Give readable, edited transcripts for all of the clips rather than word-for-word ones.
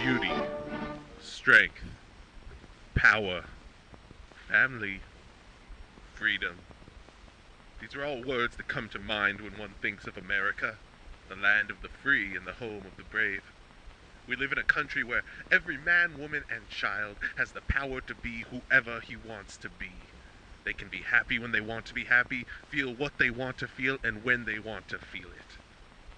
beauty, strength, power, family, freedom. These are all words that come to mind when one thinks of America, the land of the free and the home of the brave. We live in a country where every man, woman, and child has the power to be whoever he wants to be. They can be happy when they want to be happy, feel what they want to feel, and when they want to feel it.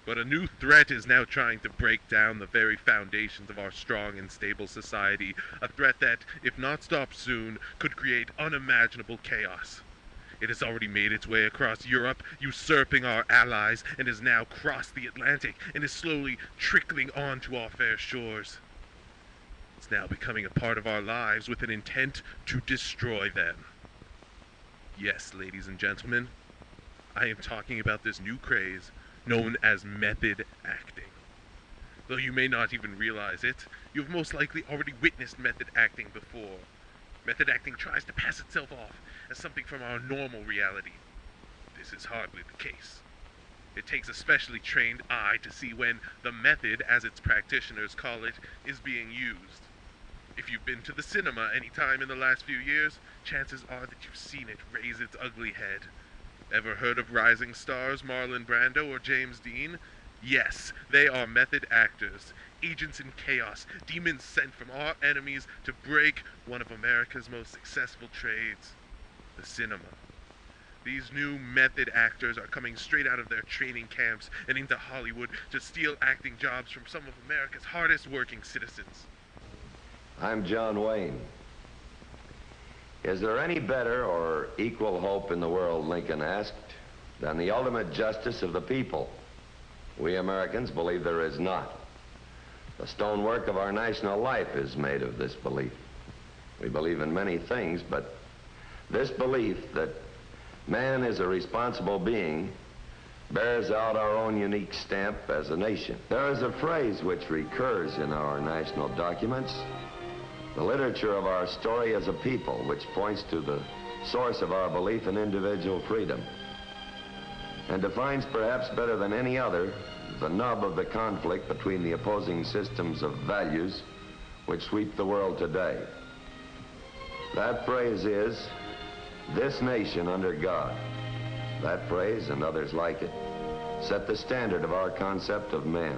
But a new threat is now trying to break down the very foundations of our strong and stable society, a threat that, if not stopped soon, could create unimaginable chaos. It has already made its way across Europe, usurping our allies, and has now crossed the Atlantic and is slowly trickling onto our fair shores. It's now becoming a part of our lives with an intent to destroy them. Yes, ladies and gentlemen, I am talking about this new craze known as method acting. Though you may not even realize it, you've most likely already witnessed method acting before. Method acting tries to pass itself off as something from our normal reality. This is hardly the case. It takes a specially trained eye to see when the method, as its practitioners call it, is being used. If you've been to the cinema any time in the last few years, chances are that you've seen it raise its ugly head. Ever heard of rising stars Marlon Brando or James Dean? Yes, they are method actors, agents in chaos, demons sent from our enemies to break one of America's most successful trades, the cinema. These new method actors are coming straight out of their training camps and into Hollywood to steal acting jobs from some of America's hardest working citizens. I'm John Wayne. Is there any better or equal hope in the world, Lincoln asked, than the ultimate justice of the people? We Americans believe there is not. The stonework of our national life is made of this belief. We believe in many things, but this belief that man is a responsible being bears out our own unique stamp as a nation. There is a phrase which recurs in our national documents, the literature of our story as a people, which points to the source of our belief in individual freedom and defines perhaps better than any other the nub of the conflict between the opposing systems of values which sweep the world today. That phrase is, "This nation under God." That phrase and others like it set the standard of our concept of man.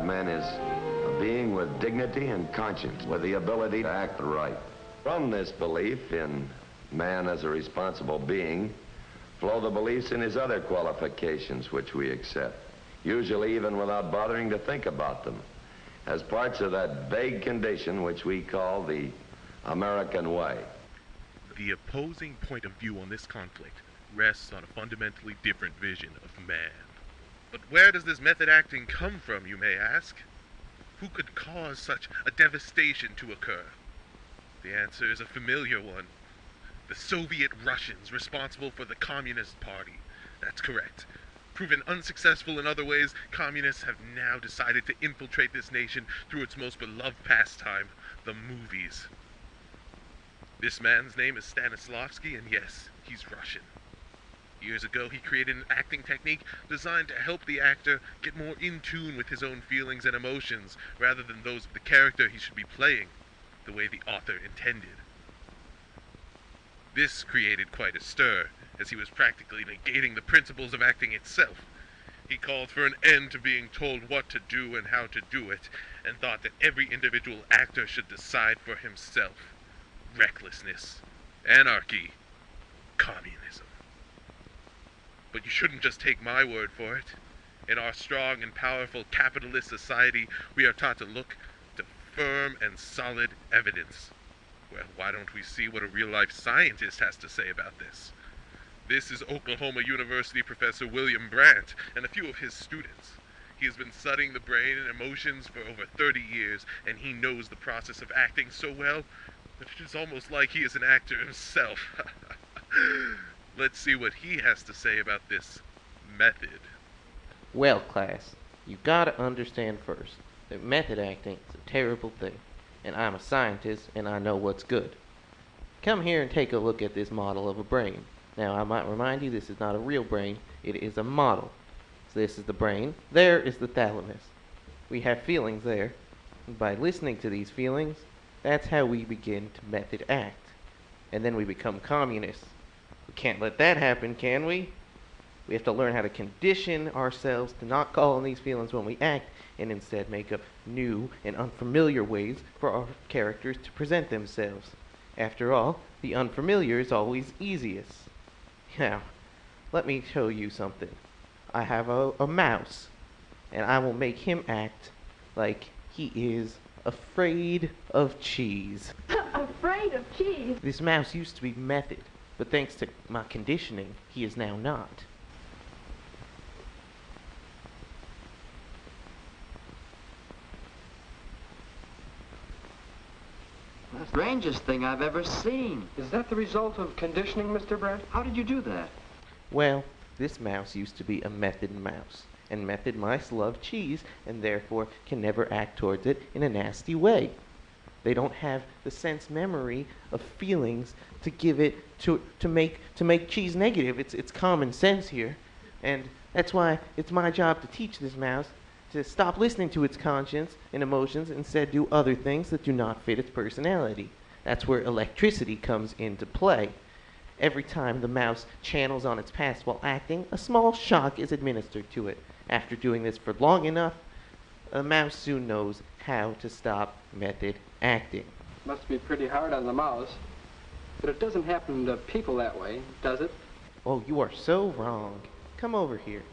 Man is a being with dignity and conscience, with the ability to act right. From this belief in man as a responsible being flow the beliefs in his other qualifications which we accept, usually even without bothering to think about them, as parts of that vague condition which we call the American way. The opposing point of view on this conflict rests on a fundamentally different vision of man. But where does this method acting come from, you may ask? Who could cause such a devastation to occur? The answer is a familiar one. The Soviet Russians responsible for the Communist Party. That's correct. Proven unsuccessful in other ways, communists have now decided to infiltrate this nation through its most beloved pastime, the movies. This man's name is Stanislavsky, and yes, he's Russian. Years ago, he created an acting technique designed to help the actor get more in tune with his own feelings and emotions, rather than those of the character he should be playing, the way the author intended. This created quite a stir, as he was practically negating the principles of acting itself. He called for an end to being told what to do and how to do it, and thought that every individual actor should decide for himself. Recklessness, anarchy, communism. But you shouldn't just take my word for it. In our strong and powerful capitalist society, we are taught to look to firm and solid evidence. Well, why don't we see what a real-life scientist has to say about this? This is Oklahoma University professor William Brandt and a few of his students. He has been studying the brain and emotions for over 30 years, and he knows the process of acting so well that it is almost like he is an actor himself. Let's see what he has to say about this method. Well, class, you gotta understand first that method acting is a terrible thing, and I'm a scientist and I know what's good. Come here and take a look at this model of a brain. Now, I might remind you, this is not a real brain, it is a model. So this is the brain, there is the thalamus. We have feelings there, By listening to these feelings, that's how we begin to method act. And then we become communists. We can't let that happen, can we? We have to learn how to condition ourselves to not call on these feelings when we act, and instead make up new and unfamiliar ways for our characters to present themselves. After all, the unfamiliar is always easiest. Now, let me show you something. I have a mouse, and I will make him act like he is afraid of cheese. Afraid of cheese? This mouse used to be method, but thanks to my conditioning, he is now not. The strangest thing I've ever seen. Is that the result of conditioning, Mr. Brent? How did you do that? Well, this mouse used to be a method mouse, and method mice love cheese, and therefore can never act towards it in a nasty way. They don't have the sense memory of feelings to give it to make cheese negative. It's common sense here, and that's why it's my job to teach this mouse to stop listening to its conscience and emotions, and instead do other things that do not fit its personality. That's where electricity comes into play. Every time the mouse channels on its past while acting, a small shock is administered to it. After doing this for long enough, the mouse soon knows how to stop method acting. Must be pretty hard on the mouse. But it doesn't happen to people that way, does it? Oh, you are so wrong. Come over here.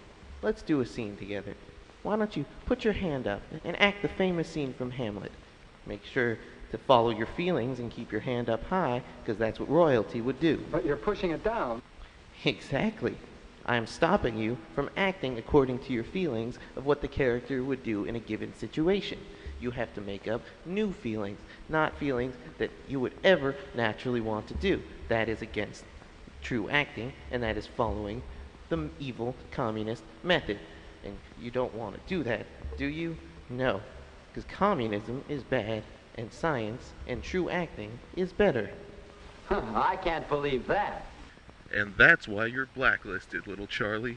Let's do a scene together. Why don't you put your hand up and act the famous scene from Hamlet? Make sure to follow your feelings and keep your hand up high, because that's what royalty would do. But you're pushing it down. Exactly. I am stopping you from acting according to your feelings of what the character would do in a given situation. You have to make up new feelings, not feelings that you would ever naturally want to do. That is against true acting, and that is following the evil communist method. And you don't want to do that, do you? No, because communism is bad, and science and true acting is better. I can't believe that. And that's why you're blacklisted, little Charlie.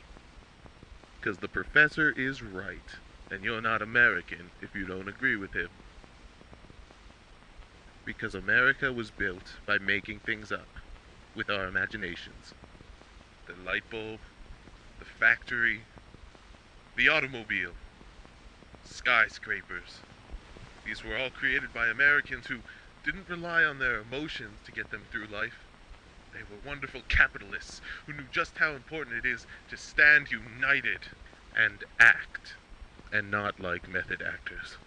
Because the professor is right, and you're not American if you don't agree with him. Because America was built by making things up with our imaginations. The light bulb, the factory, the automobile, skyscrapers. These were all created by Americans who didn't rely on their emotions to get them through life. They were wonderful capitalists who knew just how important it is to stand united and act, and not like method actors.